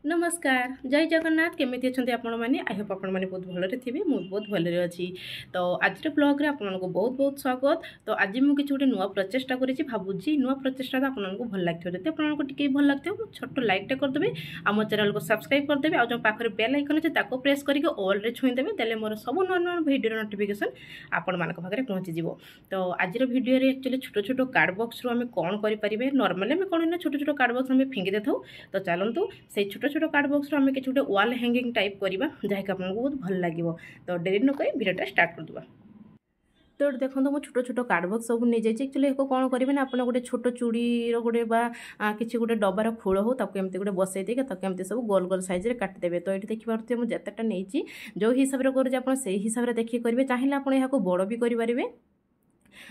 नमस्कार जय जगन्नाथ केमी अच्छा आपण मैंने आई होप आपण मैंने बहुत भलरे थे मुझे बहुत भलरे अच्छी। तो आज ब्लॉग रे आपको बहुत बहुत स्वागत। तो आज मुझे किसी गोटे नुआ प्रचेषा करी भावुची नुआ प्रचेषा आपको भल लगे जब आपको टी भल लगता है छोट लाइकटे करदे आम चैनल को सब्सक्राइब करदे और जो पाखे बेल आइकन अच्छे प्रेस करके ऑल रे छुईदेवे तेल मोर सब नुआ नुआ भिडियो नोटिफिकेशन आपण मान पाखे पहुँचीज। तो आज भिडियो एक्चुअली छोट छोट कार्ड बॉक्स रू आम कौन करें नॉर्मली आम कौन छोट छोट कार्ड बॉक्स आम फिंगी दे था। तो चलतु से छोट छोट कार्ड बॉक्स आम कि गोटे वाल हैंगिंग टाइप करवा जहाँकि आपको बहुत भल लगे। तो डेरी नक भिडियोटा स्टार्ट करदे। तो देखो मुझे छोट छोट कार्ड बॉक्स सब नहीं जाइए एक्चुअली कौन करेंगे ना आप गोटे छोट चूड़ीर गोटे किसी गोटे डबार खोल हो एमती गोटे बसई देके एमती सब गोल गोल साइज काटिदेवे। तो ये देखिए मुझे जितेटा नहीं जो हिसाब से करें हिसाब से देखिए करेंगे चाहिए आप बड़ भी करेंगे।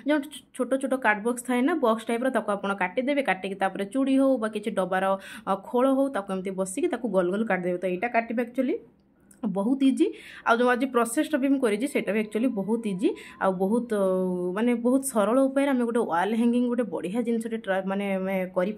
जो छोट छोट कार्ड बॉक्स थाए ना बॉक्स टाइप आप काटिदेवे काटिकी चूड़ी हो कि डबार खोल हो एमती बसिकी गोल गोल काटिदेवे। तो यहाँ काटे एक्चुअली बहुत इजी आ जो आज प्रोसेसटा भी मुझे सेटा भी एक्चुअली बहुत इजी आ बहुत माने बहुत सरल उपाय आम गोटे वाल हैंगिंग गोटे बढ़िया जिनस माने करें।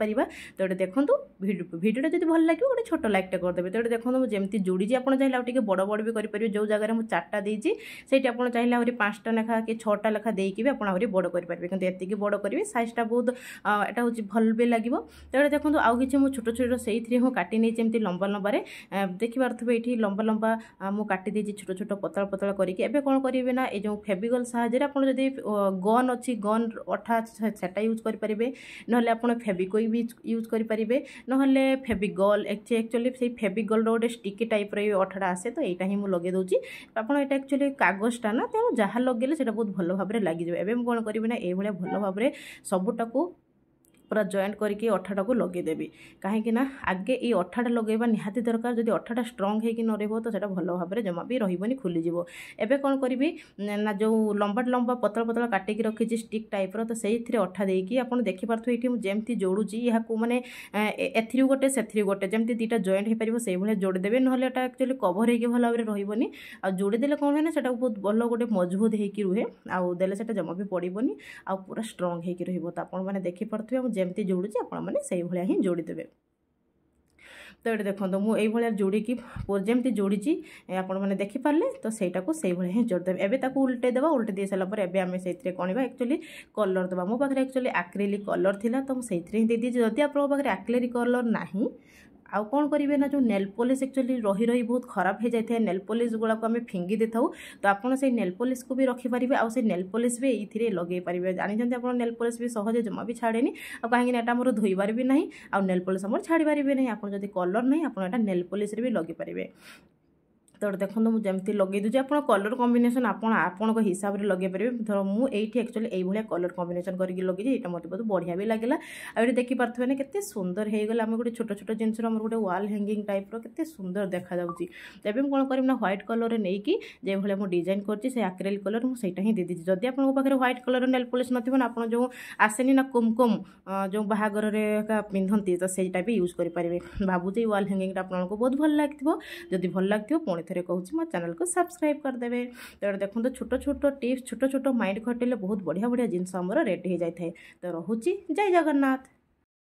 तो ये देखो भिडियोटा जब भल लगे गोटे छोट लाइकटे करदे। तो ये देखो मुझे जमी जोड़ी आप चाहिए आगे बड़ बड़ भी करेंगे जो जगह मुझे 4टा देती से आप चाहिए आहरी 5टा लेखा कि 6टा लेखा देकी भी आप बड़ करेंगे कि एतिक बड़ करेंगे साइजटा बहुत यहाँ हूँ भल भी लगे। तो ये देखो आउ कि छोट छोट से काटी नहीं लंबा लंबारे देखिपे ये लंबा लंबा मु काटी देछि छोट छोट पतला पतला करके। एबे कोन करिवे ना ए जो फेविकल साहाय्य आपण जदि गन अछि गन अठा सेटा यूज करि परिबे नहले आपण फेविक्विक भी यूज करि परिबे नहले फेविकल एक्चुअली से फेविकल रो स्टिकी टाइप रे अठाटा आसे। तो एटा ही मु लगे दोछि आपण एटा एक्चुअली कागजटा ना तेणु जहाँ लगेले सेटा बहुत भल भाबरे लागि जबे। एबे मु कोन करिवे ना ए भलिया भल भाबरे सबुटाको पूरा जॉइंट करके अठाटा को लगेदेवी कहीं आगे ये अठाटा लगेबा निहाती दरकार। जब अठाटा स्ट्रंग होगी न रही तो भल भाव में जमा भी रही खोलीज। एबे कौन करी ना जो लंबा लंबा पतला पतला काटिकी रखी स्टिक टाइप रो तो से अठा देकी आप देखिपे ये जमती जोड़ुची यहाँ मैंने एथि गोटे से गोटे जमती दुटा जॉइंट हो पार से भाई जोड़देवे नहले एक्चुअली कभर होगी भल भाव में रही आ जोड़देले कौन है ना से बहुत भल गोटे मजबूत होकर रुहे आदेले से जमा भी पड़ोनी आ पूरा स्ट्रंग होकर रही। तो आपने देखिपे जमती जोड़ुची आपने ही जोड़ीदेवे। तो ये देखो मुझे ये जोड़िकी जमती जोड़ी आपने देखिपारे तो सहीटा को ही जोड़देवे। एबे ताको उल्टे देवा उल्टे दे सारा पर एबे आमे सेथिरे कोनिबा एक्चुअली कलर देवा मो पाखे एक्चुअली एक्रिलिक कलर थिला तो मुझे दे दी जदि आप पाखे एक्रिलिक कलर नहीं आउ कौन करेंगे ना जो नेल पॉलिश एक्चुअली रही रही बहुत खराब हो जाए नेल पॉलिश गुड़ाक आम फिंगी दे था। तो आपड़ से नेल पॉलिश को भी रखिपारे आउ से नेल पॉलिश भी ये लगे पारे जानते आप नेल पॉलिश भी सहज जमा भी छाड़े आ कहीं मोर धोइबार भी ना आ नेल पॉलिश आम छाड़बार भी नहीं। आप कलर नहीं आप नेल पॉलिश भी लगे पारे। तो देखो मुझे जमती लगे दूसरी आप कलर कॉम्बिनेशन आपण हिसाब से लगे पारे। धर मुझे एक्चुअली ये कलर कॉम्बिनेशन करके लगे यहाँ मत बहुत बढ़िया भी लगे। आगे देखिपे ना केते सुंदर होगला आम गोटे छोट छोट जिनस गोटे वाल हैंगिंग टाइप के सुंदर देखा जाऊँगी। तेज कौन करी ना व्हाइट कलर नहीं कि जो भाई मुझे डिजाइन कर एक्रिलिक कलर मुझे ही दे दीजिए। जदि आपको पाखे व्हाइट कलर नेल पॉलिश नथिबो ना आप जो आसेनी ना कुमकुम जो बाहागर पिंधती तो सहीटा भी यूज करेंगे। भावुचे वाल हैंगिंगटा आपको बहुत भल लगे जदि भल लगे पुणी थे कहूँ मो चैनल को सब्सक्राइब करदेवे। तो देखो छोट छोट टिप्स छोट छोट माइंड खटेले बहुत बढ़िया बढ़िया जिनस रेडी हो जाए। तो रोची जय जगन्नाथ।